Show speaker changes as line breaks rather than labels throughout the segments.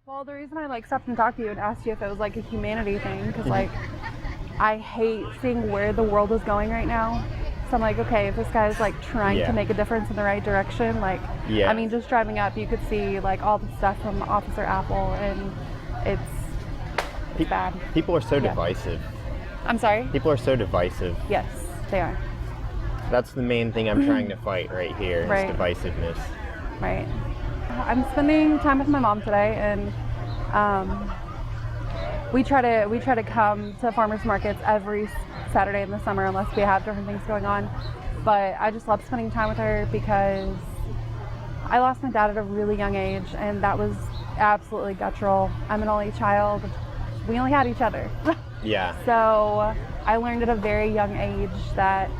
Well, the reason I like stopped and talked to you and asked you if it was like a humanity thing, because like I hate seeing where the world is going right now. So I'm like, okay, if this guy's like trying to make a difference in the right direction, like, I mean, just driving up, you could see like all the stuff from Officer Apple, and it's bad.
People are so divisive.
I'm sorry?
People are so divisive.
Yes, they are.
That's the main thing I'm trying to fight right here, is divisiveness.
Right. I'm spending time with my mom today, and we try to come to farmers markets every Saturday in the summer unless we have different things going on. But I just love spending time with her because I lost my dad at a really young age, and that was absolutely guttural. I'm an only child. We only had each other.
Yeah.
So I learned at a very young age that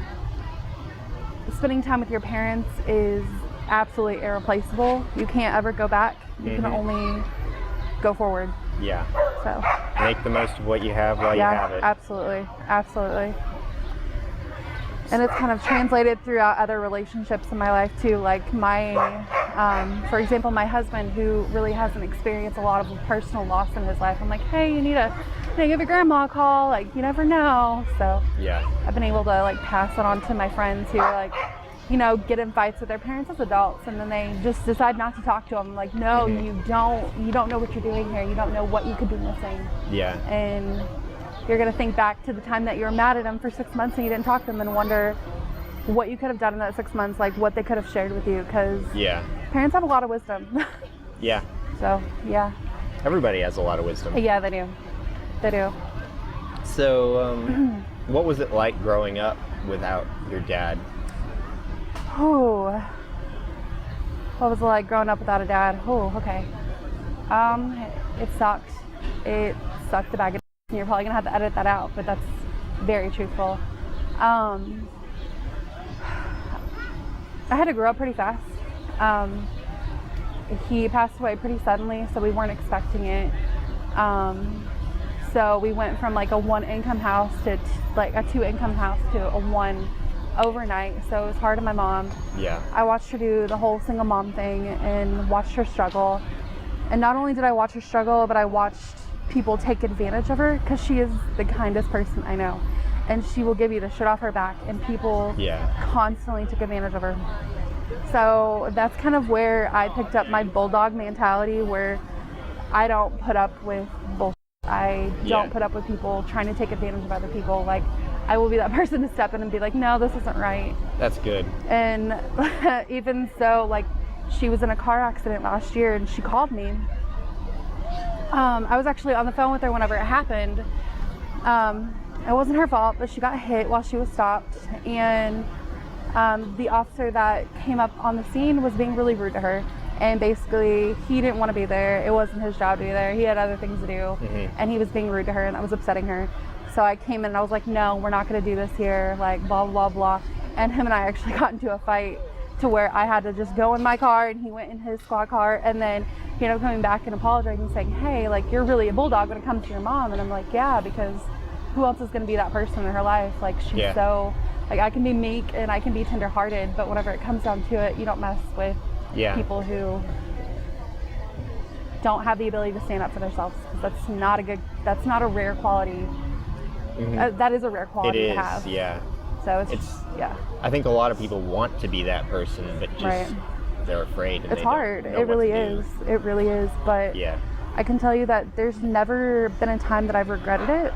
spending time with your parents is absolutely irreplaceable. You can't ever go back. You can only go forward.
Yeah.
So
make the most of what you have while you have it.
Absolutely. Absolutely. And it's kind of translated throughout other relationships in my life too. Like my, for example, my husband, who really hasn't experienced a lot of personal loss in his life. I'm like, hey, you need to give your grandma a call. Like, you never know. So I've been able to like pass it on to my friends who like, you know, get in fights with their parents as adults, and then they just decide not to talk to them. Like, no, you don't know what you're doing here. You don't know what you could be missing. Yeah. And you're going to think back to the time that you were mad at them for 6 months and you didn't talk to them, and wonder what you could have done in that 6 months, like what they could have shared with you, because parents have a lot of wisdom.
Yeah.
So, yeah.
Everybody has a lot of wisdom.
Yeah, they do. They do.
So, what was it like growing up without your dad?
Oh, what was it like growing up without a dad? Oh, okay. It sucked. It sucked the bag of and you're probably gonna have to edit that out, but that's very truthful. I had to grow up pretty fast. He passed away pretty suddenly, so we weren't expecting it. So we went from like a 1-income house to like a 2-income house to a 1 overnight. So it was hard on my mom. Yeah. I watched her do the whole single mom thing and watched her struggle. And not only did I watch her struggle, but I watched people take advantage of her, because she is the kindest person I know. And she will give you the shit off her back, and people constantly took advantage of her. So that's kind of where I picked up my bulldog mentality, where I don't put up with bullshit. I don't put up with people trying to take advantage of other people. Like, I will be that person to step in and be like, no, this isn't right.
That's good.
And even so, like, she was in a car accident last year, and she called me. I was actually on the phone with her whenever it happened. It wasn't her fault, but she got hit while she was stopped, and the officer that came up on the scene was being really rude to her, and basically he didn't want to be there. It wasn't his job to be there. He had other things to do, and he was being rude to her, and that was upsetting her. So I came in and I was like, no, we're not going to do this here, like blah blah blah. And him and I actually got into a fight to where I had to just go in my car, and he went in his squad car, and then he ended up coming back and apologizing and saying, hey, like, you're really a bulldog when it comes to your mom. And I'm like, yeah, because who else is going to be that person in her life? Like, she's so, like, I can be meek and I can be tenderhearted, but whenever it comes down to it, you don't mess with people who don't have the ability to stand up for themselves. That's not a rare quality. That is a rare quality to have.
It is, yeah.
So it's
I think a lot of people want to be that person, but just they're afraid. And
it's hard. It really is. It really is. But I can tell you that there's never been a time that I've regretted it.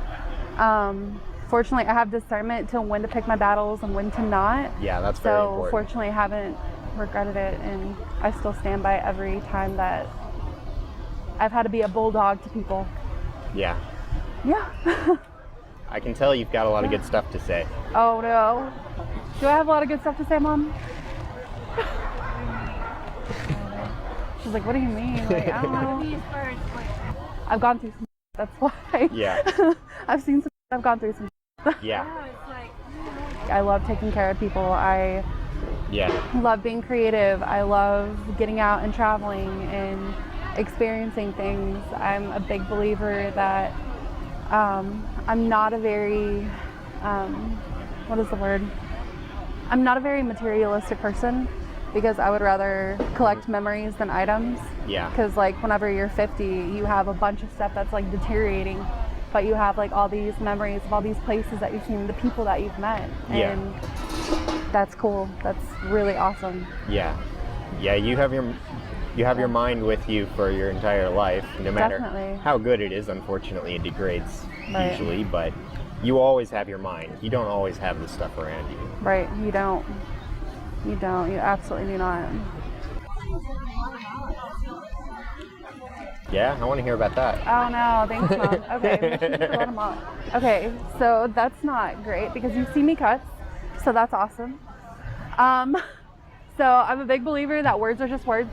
Fortunately, I have discernment to when to pick my battles and when to not.
Yeah, that's very important.
So fortunately, I haven't regretted it, and I still stand by every time that I've had to be a bulldog to people. Yeah. Yeah.
I can tell you've got a lot of good stuff to say.
Oh no. Do I have a lot of good stuff to say, Mom? She's like, what do you mean? Like, I don't know. I've gone through some that's why. Yeah. I've seen some I've gone through some yeah. I love taking care of people. I love being creative. I love getting out and traveling and experiencing things. I'm a big believer that I'm not a very, what is the word? I'm not a very materialistic person, because I would rather collect memories than items.
Yeah.
Because like whenever you're 50, you have a bunch of stuff that's like deteriorating, but you have like all these memories of all these places that you've seen, the people that you've met, and that's cool. That's really awesome.
Yeah. You have your mind with you for your entire life, no matter
Definitely.
how good it is. Unfortunately, it degrades
Right.
usually, but you always have your mind. You don't always have the stuff around you.
Right? You don't. You absolutely do not.
Yeah, I want to hear about that.
Oh no, thanks, Mom. Okay, mission to Guatemala. Okay, so that's not great because you see me cuts, so that's awesome. So I'm a big believer that words are just words,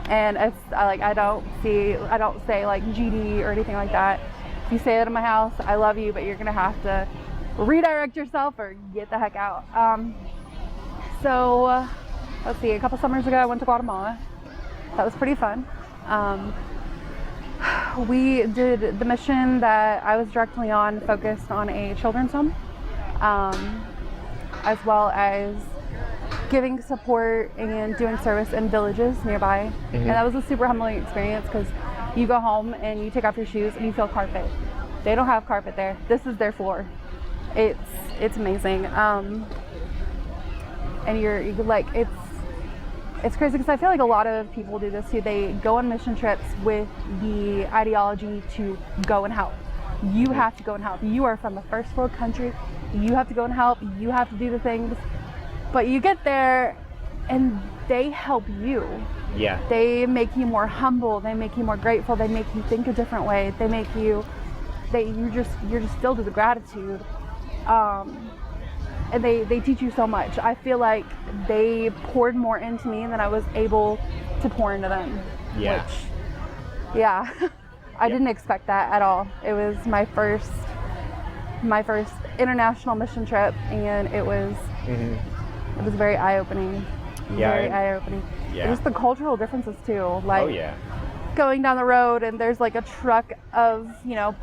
and it's I don't say like GD or anything like that. If you say that in my house, I love you, but you're gonna have to redirect yourself or get the heck out. So let's see, a couple summers ago I went to Guatemala. That was pretty fun. We did the mission that I was directly on, focused on a children's home, as well as giving support and doing service in villages nearby. And that was a super humbling experience because you go home and you take off your shoes and you feel carpet. They don't have carpet there. This is their floor. It's amazing. And you're like, it's crazy because I feel like a lot of people do this too. They go on mission trips with the ideology to go and help. You have to go and help. You are from a first world country. You have to go and help. You have to do the things. But you get there and they help you.
Yeah.
They make you more humble. They make you more grateful. They make you think a different way. They make you, you're just filled with gratitude. And they teach you so much. I feel like they poured more into me than I was able to pour into them.
Yeah.
I didn't expect that at all. It was my first international mission trip, and it was very eye-opening. Very eye-opening.
Yeah.
Just the cultural differences too. Like,
Oh yeah.
going down the road and there's like a truck of,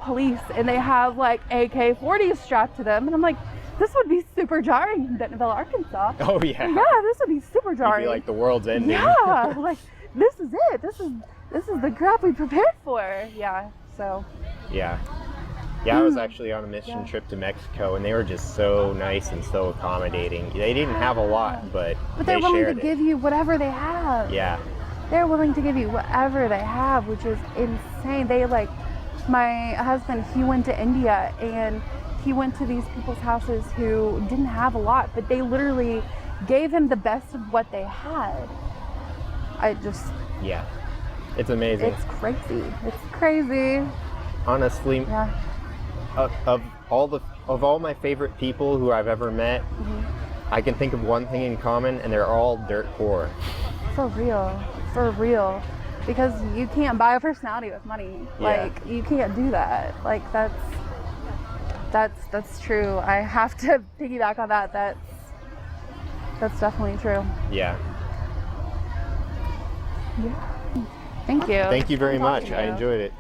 police, and they have like AK-40s strapped to them, and I'm like, this would be super jarring in Bentonville, Arkansas.
Oh yeah.
Yeah, this would be super jarring.
You'd be like, the world's ending.
Yeah, like this is it. This is the crap we prepared for. Yeah. So.
Yeah. Yeah, I was actually on a mission trip to Mexico, and they were just so nice and so accommodating. They didn't have a lot, but
they're
they
willing
shared
to give you whatever they have.
Yeah.
They're willing to give you whatever they have, which is insane. My husband, he went to India, and he went to these people's houses who didn't have a lot, but they literally gave him the best of what they had.
Yeah. It's amazing.
It's crazy. It's crazy.
Honestly,
Yeah.
of all my favorite people who I've ever met, I can think of one thing in common, and they're all dirt poor.
For real. Because you can't buy a personality with money.
Yeah.
Like, you can't do that. Like, that's true. I have to piggyback on that. That's definitely true.
Yeah.
Yeah. Thank you.
Thank you very much.
Talking to
I
you.
enjoyed it.